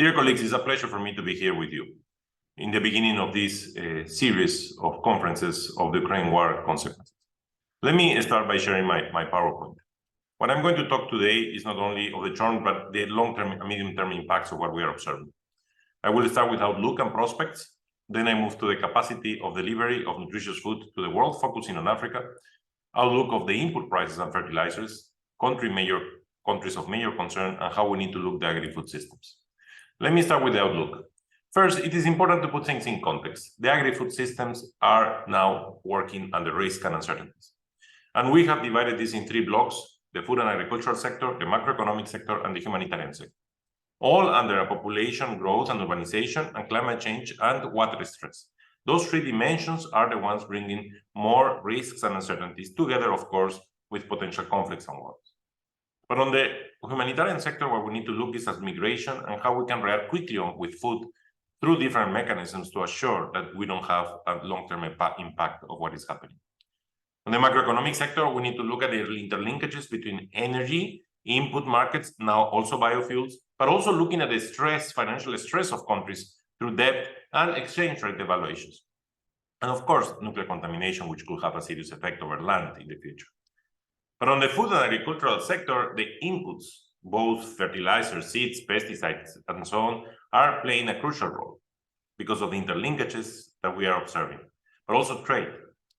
Dear colleagues, it's a pleasure for me to be here with you in the beginning of this series of conferences of the Ukraine war consequences. Let me start by sharing my PowerPoint. What I'm going to talk today is not only of the short, but the long-term and medium-term impacts of what we are observing. I will start with outlook and prospects. Then I move to the capacity of delivery of nutritious food to the world, focusing on Africa, outlook of the input prices and fertilizers, countries of major concern, and how we need to look at the agri-food systems. Let me start with the outlook. First, it is important to put things in context. The agri-food systems are now working under risk and uncertainties. And we have divided this in three blocks: the food and agricultural sector, the macroeconomic sector, and the humanitarian sector, all under a population growth and urbanization and climate change and water stress. Those three dimensions are the ones bringing more risks and uncertainties, together, of course, with potential conflicts and wars. But on the humanitarian sector, what we need to look is at migration and how we can react quickly with food through different mechanisms to assure that we don't have a long-term impact of what is happening. On the macroeconomic sector, we need to look at the interlinkages between energy, input markets, now also biofuels, but also looking at the stress, financial stress of countries through debt and exchange rate devaluations. And of course, nuclear contamination, which could have a serious effect over land in the future. But on the food and agricultural sector, the inputs, both fertilizers, seeds, pesticides, and so on, are playing a crucial role because of the interlinkages that we are observing, but also trade.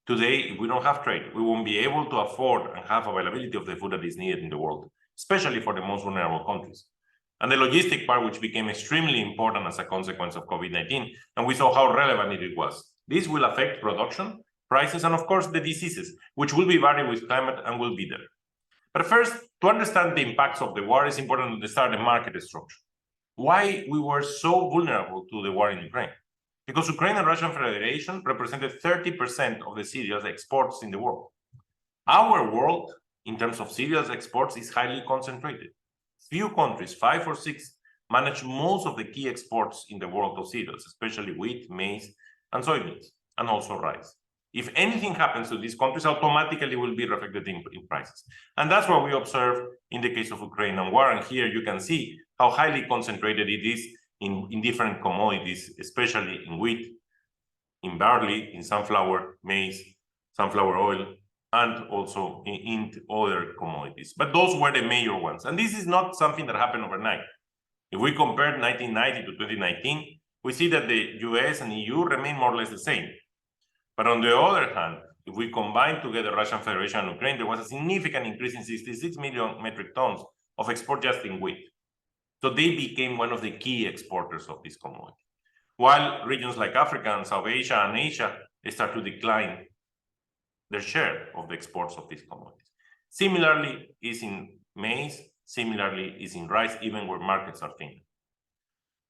Today, if we don't have trade, we won't be able to afford and have availability of the food that is needed in the world, especially for the most vulnerable countries. And the logistic part, which became extremely important as a consequence of COVID-19, and we saw how relevant it was. This will affect production, prices, and of course, the diseases, which will be varied with climate and will be there. But first, to understand the impacts of the war, it's important to understand the market structure. Why we were so vulnerable to the war in Ukraine? Because Ukraine and Russian Federation represented 30% of the cereals exports in the world. Our world, in terms of cereals exports, is highly concentrated. Few countries, 5 or 6, manage most of the key exports in the world of cereals, especially wheat, maize, and soybeans, and also rice. If anything happens to these countries, automatically will be reflected in prices. And that's what we observe in the case of Ukraine and war. And here you can see how highly concentrated it is in different commodities, especially in wheat, in barley, in sunflower, maize, sunflower oil, and also in other commodities. But those were the major ones. And this is not something that happened overnight. If we compare 1990 to 2019, we see that the US and EU remain more or less the same. But on the other hand, if we combine together Russian Federation and Ukraine, there was a significant increase in 66 million metric tons of export just in wheat. So they became one of the key exporters of this commodity. While regions like Africa and South Asia and Asia start to decline their share of the exports of these commodities. Similarly is in maize, similarly is in rice, even where markets are thin.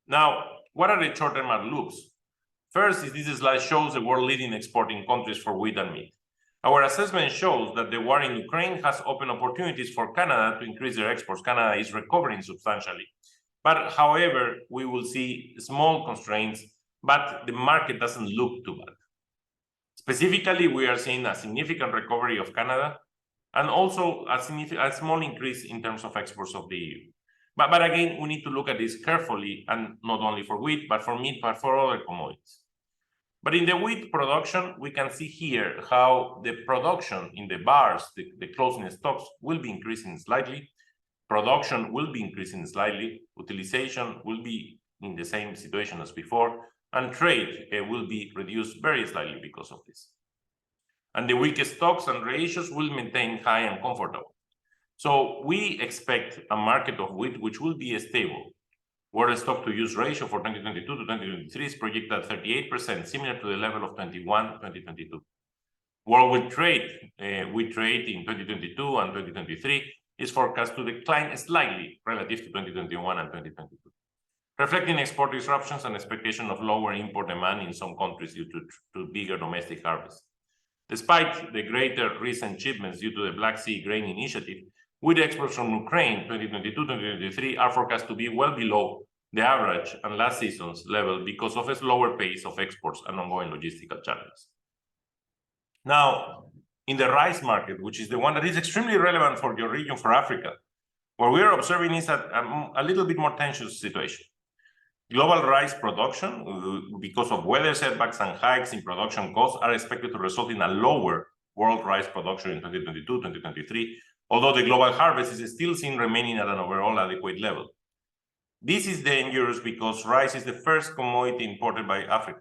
Now, what are the short-term outlooks? First, this slide shows the world leading exporting countries for wheat and meat. Our assessment shows that the war in Ukraine has opened opportunities for Canada to increase their exports. Canada is recovering substantially. But however, we will see small constraints, but the market doesn't look too bad. Specifically, we are seeing a significant recovery of Canada and also a small increase in terms of exports of the EU. But again, we need to look at this carefully, and not only for wheat, but for meat, but for other commodities. But in the wheat production, we can see here how the production in the bars, the closing stocks, will be increasing slightly. Production will be increasing slightly. Utilization will be in the same situation as before. And trade will be reduced very slightly because of this. And the weak stocks and ratios will maintain high and comfortable. So we expect a market of wheat which will be stable. World stock-to-use ratio for 2022 to 2023 is projected at 38%, similar to the level of 2021-2022. World wheat trade in 2022 and 2023 is forecast to decline slightly relative to 2021 and 2022, reflecting export disruptions and expectation of lower import demand in some countries due to bigger domestic harvests. Despite the greater recent shipments due to the Black Sea grain initiative, wheat exports from Ukraine 2022-2023 are forecast to be well below the average and last season's level because of a slower pace of exports and ongoing logistical challenges. Now, in the rice market, which is the one that is extremely relevant for your region, for Africa, what we are observing is a little bit more tension situation. Global rice production, because of weather setbacks and hikes in production costs, are expected to result in a lower world rice production in 2022, 2023, although the global harvest is still seen remaining at an overall adequate level. This is dangerous because rice is the first commodity imported by Africa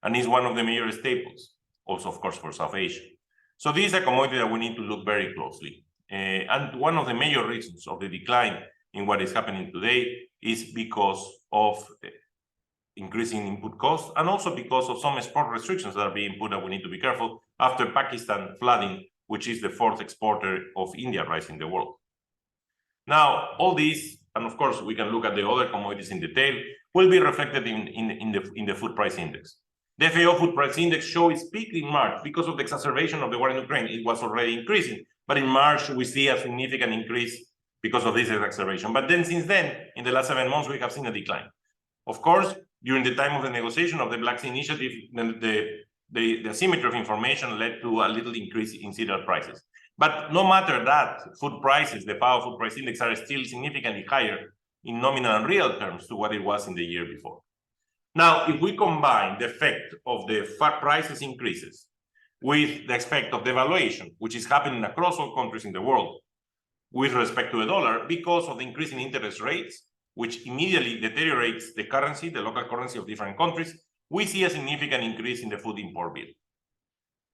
and is one of the major staples, also, of course, for South Asia. So this is a commodity that we need to look very closely. And one of the major reasons of the decline in what is happening today is because of increasing input costs and also because of some export restrictions that are being put that we need to be careful after Pakistan flooding, which is the fourth exporter of India rice in the world. Now, all these, and of course, we can look at the other commodities in detail, will be reflected in the food price index. The FAO food price index showed its peak in March because of the exacerbation of the war in Ukraine. It was already increasing, but in March, we see a significant increase because of this exacerbation. But then since then, in the last 7 months, we have seen a decline. Of course, during the time of the negotiation of the Black Sea Initiative, the asymmetry of information led to a little increase in cereal prices. But no matter that, food prices, the FAO food price index, are still significantly higher in nominal and real terms to what it was in the year before. Now, if we combine the effect of the prices increases with the effect of devaluation, which is happening across all countries in the world with respect to the dollar because of the increase in interest rates, which immediately deteriorates the currency, the local currency of different countries, we see a significant increase in the food import bill.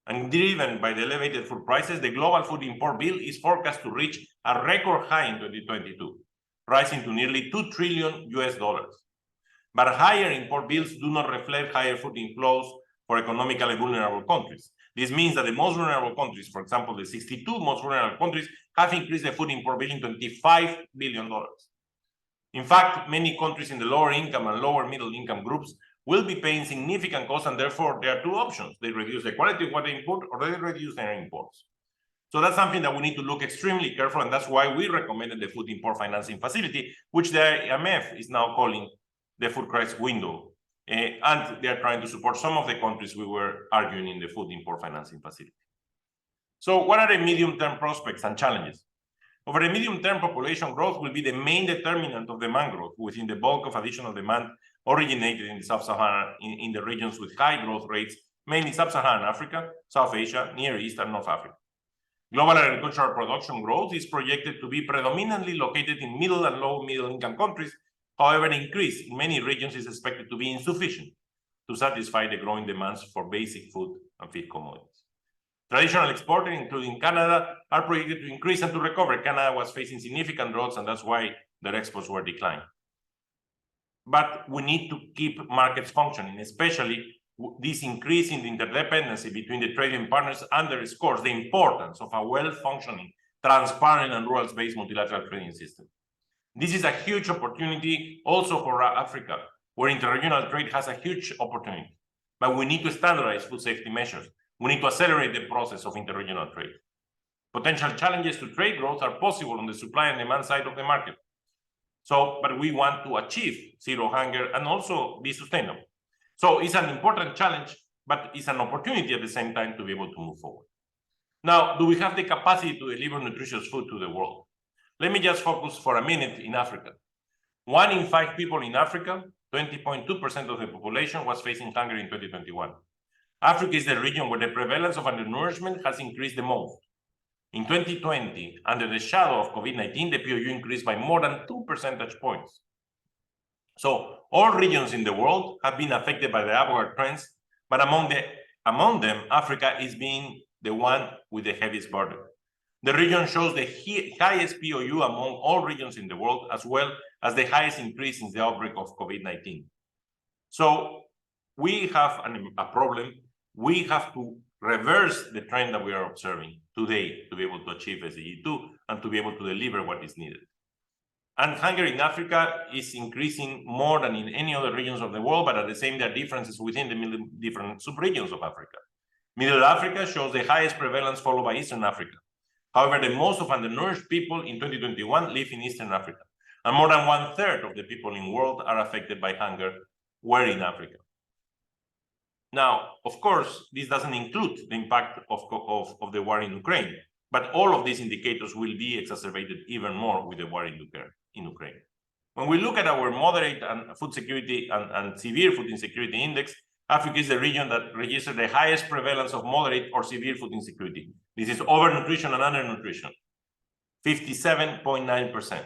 And driven by the elevated food prices, the global food import bill is forecast to reach a record high in 2022, rising to nearly $2 trillion. But higher import bills do not reflect higher food inflows for economically vulnerable countries. This means that the most vulnerable countries, for example, the 62 most vulnerable countries, have increased the food import bill in $25 billion. In fact, many countries in the lower income and lower middle income groups will be paying significant costs, and therefore there are two options. They reduce the quality of what they import, or they reduce their imports. So that's something that we need to look extremely careful, and that's why we recommended the food import financing facility, which the IMF is now calling the food crisis window. And they are trying to support some of the countries we were arguing in the food import financing facility. So what are the medium-term prospects and challenges? Over the medium term, population growth will be the main determinant of demand growth within the bulk of additional demand originated in the Sub-Saharan, in the regions with high growth rates, mainly Sub-Saharan Africa, South Asia, Near East, and North Africa. Global agricultural production growth is projected to be predominantly located in middle and low middle income countries. However, the increase in many regions is expected to be insufficient to satisfy the growing demands for basic food and feed commodities. Traditional exporters, including Canada, are projected to increase and to recover. Canada was facing significant droughts, and that's why their exports were declining. But we need to keep markets functioning, especially this increase in the interdependency between the trading partners underscores the importance of a well-functioning, transparent, and rules-based multilateral trading system. This is a huge opportunity also for Africa, where interregional trade has a huge opportunity. But we need to standardize food safety measures. We need to accelerate the process of interregional trade. Potential challenges to trade growth are possible on the supply and demand side of the market. But we want to achieve zero hunger and also be sustainable. So it's an important challenge, but it's an opportunity at the same time to be able to move forward. Now, do we have the capacity to deliver nutritious food to the world? Let me just focus for a minute in Africa. 1 in 5 people in Africa, 20.2% of the population, was facing hunger in 2021. Africa is the region where the prevalence of undernourishment has increased the most. In 2020, under the shadow of COVID-19, the POU increased by more than 2 percentage points. So all regions in the world have been affected by the upward trends, but among them, Africa is being the one with the heaviest burden. The region shows the highest POU among all regions in the world, as well as the highest increase since the outbreak of COVID-19. So we have a problem. We have to reverse the trend that we are observing today to be able to achieve SDG 2 and to be able to deliver what is needed. And hunger in Africa is increasing more than in any other regions of the world, but at the same time, there are differences within the different subregions of Africa. Middle Africa shows the highest prevalence, followed by Eastern Africa. However, the most of undernourished people in 2021 live in Eastern Africa, and more than 1/3 of the people in the world are affected by hunger were in Africa. Now, of course, this doesn't include the impact of the war in Ukraine, but all of these indicators will be exacerbated even more with the war in Ukraine. When we look at our moderate and food security and severe food insecurity index, Africa is the region that registered the highest prevalence of moderate or severe food insecurity. This is overnutrition and undernutrition, 57.9%.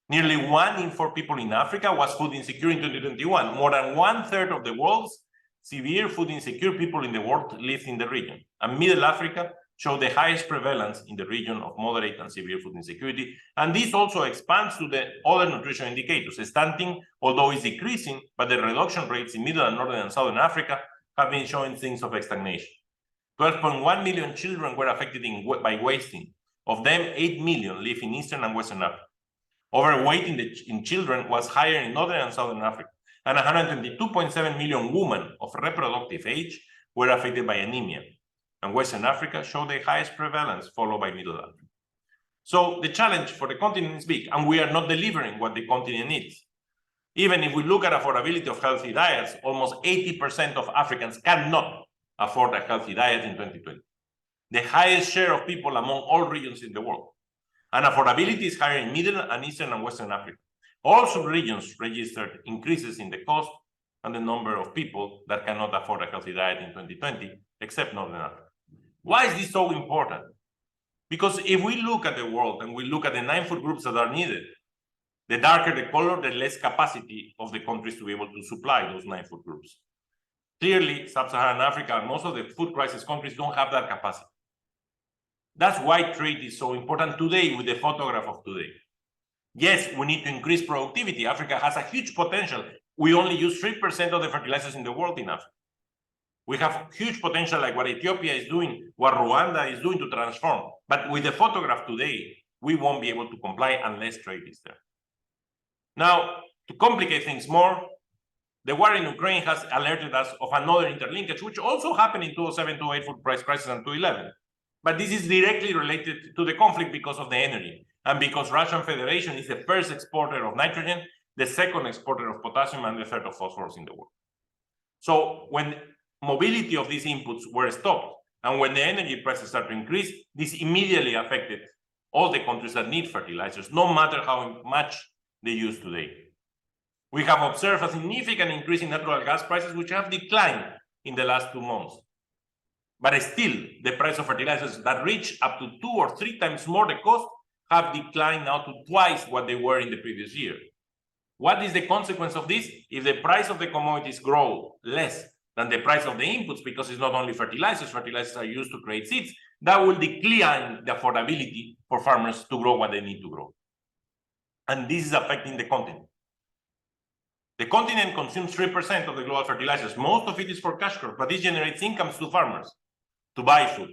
Nearly 1 in 4 people in Africa was food insecure in 2021. More than 1/3 of the world's severe food insecure people in the world lived in the region. And Middle Africa showed the highest prevalence in the region of moderate and severe food insecurity. And this also expands to the other nutrition indicators. Stunting, although is decreasing, but the reduction rates in Middle and Northern and Southern Africa have been showing signs of stagnation. 12.1 million children were affected by wasting. Of them, 8 million live in Eastern and Western Africa. Overweight in children was higher in Northern and Southern Africa, and 122.7 million women of reproductive age were affected by anemia. And Western Africa showed the highest prevalence, followed by Middle Africa. So the challenge for the continent is big, and we are not delivering what the continent needs. Even if we look at affordability of healthy diets, almost 80% of Africans cannot afford a healthy diet in 2020. The highest share of people among all regions in the world. And affordability is higher in Middle and Eastern and Western Africa. All sub-regions registered increases in the cost and the number of people that cannot afford a healthy diet in 2020, except Northern Africa. Why is this so important? Because if we look at the world and we look at the 9 food groups that are needed, the darker the color, the less capacity of the countries to be able to supply those 9 food groups. Clearly, Sub-Saharan Africa and most of the food crisis countries don't have that capacity. That's why trade is so important today with the photograph of today. Yes, we need to increase productivity. Africa has a huge potential. We only use 3% of the fertilizers in the world in Africa. We have huge potential like what Ethiopia is doing, what Rwanda is doing to transform. But with the photograph today, we won't be able to comply unless trade is there. Now, to complicate things more, the war in Ukraine has alerted us of another interlinkage, which also happened in 2007, 2008 food price crisis and 2011. But this is directly related to the conflict because of the energy and because Russian Federation is the first exporter of nitrogen, the second exporter of potassium, and the third of phosphorus in the world. So when mobility of these inputs were stopped and when the energy prices started to increase, this immediately affected all the countries that need fertilizers, no matter how much they use today. We have observed a significant increase in natural gas prices, which have declined in the last 2 months. But still, the price of fertilizers that reach up to 2 or 3 times more the cost have declined now to twice what they were in the previous year. What is the consequence of this? If the price of the commodities grow less than the price of the inputs, because it's not only fertilizers are used to create seeds, that will decline the affordability for farmers to grow what they need to grow. And this is affecting the continent. The continent consumes 3% of the global fertilizers. Most of it is for cash crops, but this generates incomes to farmers to buy food.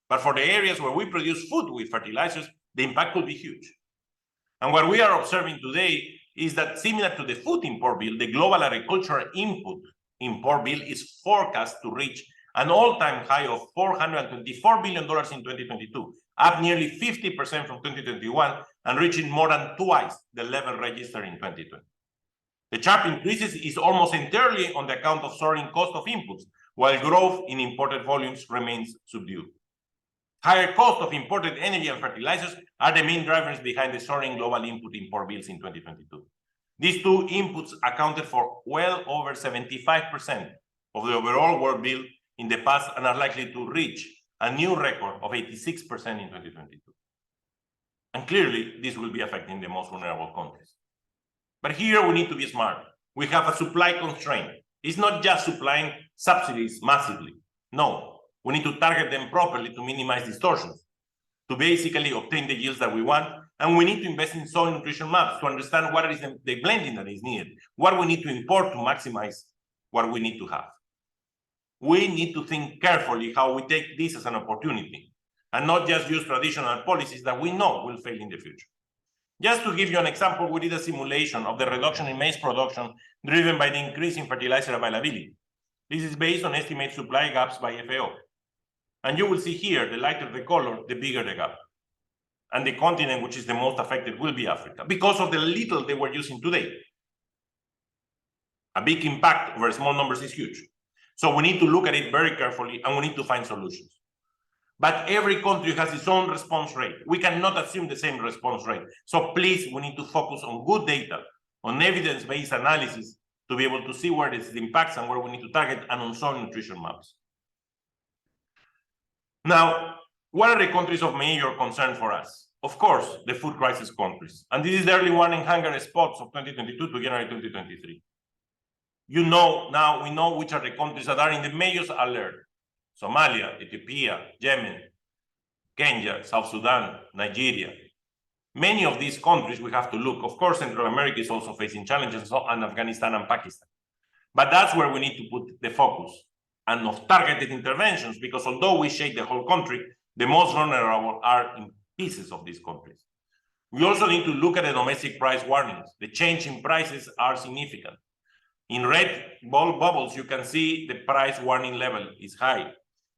But for the areas where we produce food with fertilizers, the impact could be huge. And what we are observing today is that similar to the food import bill, the global agricultural input import bill is forecast to reach an all-time high of $424 billion in 2022, up nearly 50% from 2021 and reaching more than twice the level registered in 2020. The sharp increases is almost entirely on the account of soaring cost of inputs, while growth in imported volumes remains subdued. Higher cost of imported energy and fertilizers are the main drivers behind the soaring global input-import bills in 2022. These 2 inputs accounted for well over 75% of the overall world bill in the past and are likely to reach a new record of 86% in 2022. And clearly, this will be affecting the most vulnerable countries. But here we need to be smart. We have a supply constraint. It's not just supplying subsidies massively. No, we need to target them properly to minimize distortions, to basically obtain the yields that we want. And we need to invest in soil nutrition maps to understand what is the blending that is needed, what we need to import to maximize what we need to have. We need to think carefully how we take this as an opportunity and not just use traditional policies that we know will fail in the future. Just to give you an example, we did a simulation of the reduction in maize production driven by the increase in fertilizer availability. This is based on estimated supply gaps by FAO. And you will see here, the lighter the color, the bigger the gap. And the continent which is the most affected will be Africa, because of the little they were using today. A big impact over small numbers is huge. So we need to look at it very carefully and we need to find solutions. But every country has its own response rate. We cannot assume the same response rate. So please, we need to focus on good data, on evidence-based analysis to be able to see where it impacts and where we need to target, and on soil nutrition maps. Now, what are the countries of major concern for us? Of course, the food crisis countries. And this is the early warning hunger spots of 2022 to January 2023. We know which are the countries that are in the major alert. Somalia, Ethiopia, Yemen, Kenya, South Sudan, Nigeria. Many of these countries we have to look. Of course, Central America is also facing challenges, and Afghanistan and Pakistan. But that's where we need to put the focus and of targeted interventions, because although we shake the whole country, the most vulnerable are in pieces of these countries. We also need to look at the domestic price warnings. The change in prices are significant. In red bubbles, you can see the price warning level is high,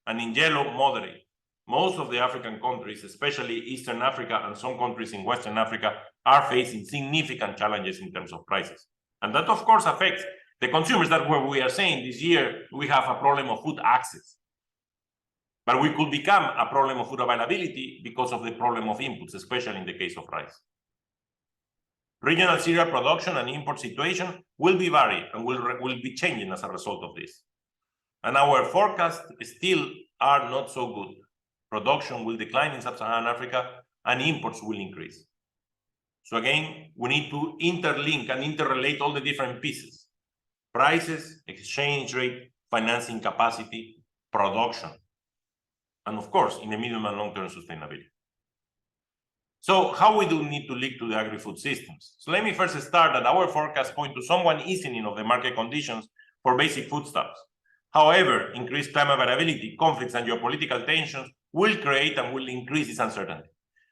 and in yellow, moderate. Most of the African countries, especially Eastern Africa and some countries in Western Africa, are facing significant challenges in terms of prices. And that, of course, affects the consumers. That's where we are saying this year we have a problem of food access. But we could become a problem of food availability because of the problem of inputs, especially in the case of rice. Regional cereal production and import situation will be varied and will be changing as a result of this. And our forecasts still are not so good. Production will decline in Sub-Saharan Africa and imports will increase. So again, we need to interlink and interrelate all the different pieces: prices, exchange rate, financing capacity, production, and of course, in the medium and long-term sustainability. So how we do need to link to the agri-food systems? So let me first start that our forecasts point to somewhat easing of the market conditions for basic foodstuffs. However, increased climate variability, conflicts, and geopolitical tensions will create and will increase this uncertainty.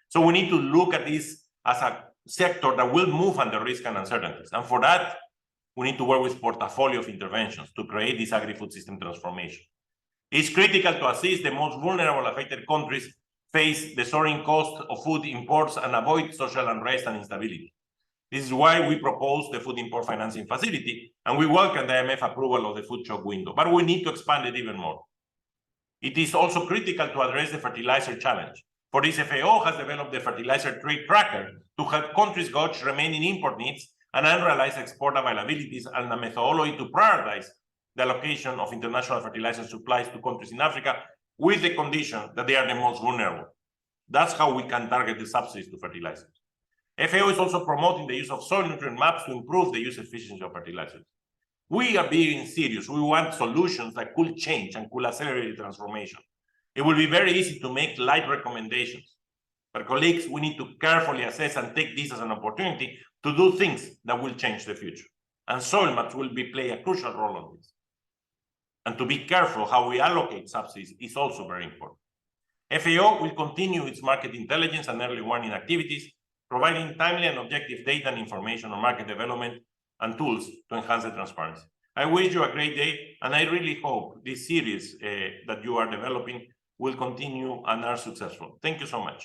So we need to look at this as a sector that will move under risk and uncertainties. And for that, we need to work with portfolio of interventions to create this agri-food system transformation. It's critical to assist the most vulnerable affected countries face the soaring cost of food imports and avoid social unrest and instability. This is why we propose the food import financing facility, and we welcome the IMF approval of the food shock window, but we need to expand it even more. It is also critical to address the fertilizer challenge. For this, FAO has developed the fertilizer trade tracker to help countries gauge remaining import needs and unrealized export availabilities, and a methodology to prioritize the allocation of international fertilizer supplies to countries in Africa with the condition that they are the most vulnerable. That's how we can target the subsidies to fertilizers. FAO is also promoting the use of soil nutrient maps to improve the use efficiency of fertilizers. We are being serious. We want solutions that could change and could accelerate the transformation. It will be very easy to make light recommendations. But colleagues, we need to carefully assess and take this as an opportunity to do things that will change the future. And soil maps will play a crucial role on this. And to be careful how we allocate subsidies is also very important. FAO will continue its market intelligence and early warning activities, providing timely and objective data and information on market development and tools to enhance the transparency. I wish you a great day, and I really hope this series that you are developing will continue and are successful. Thank you so much.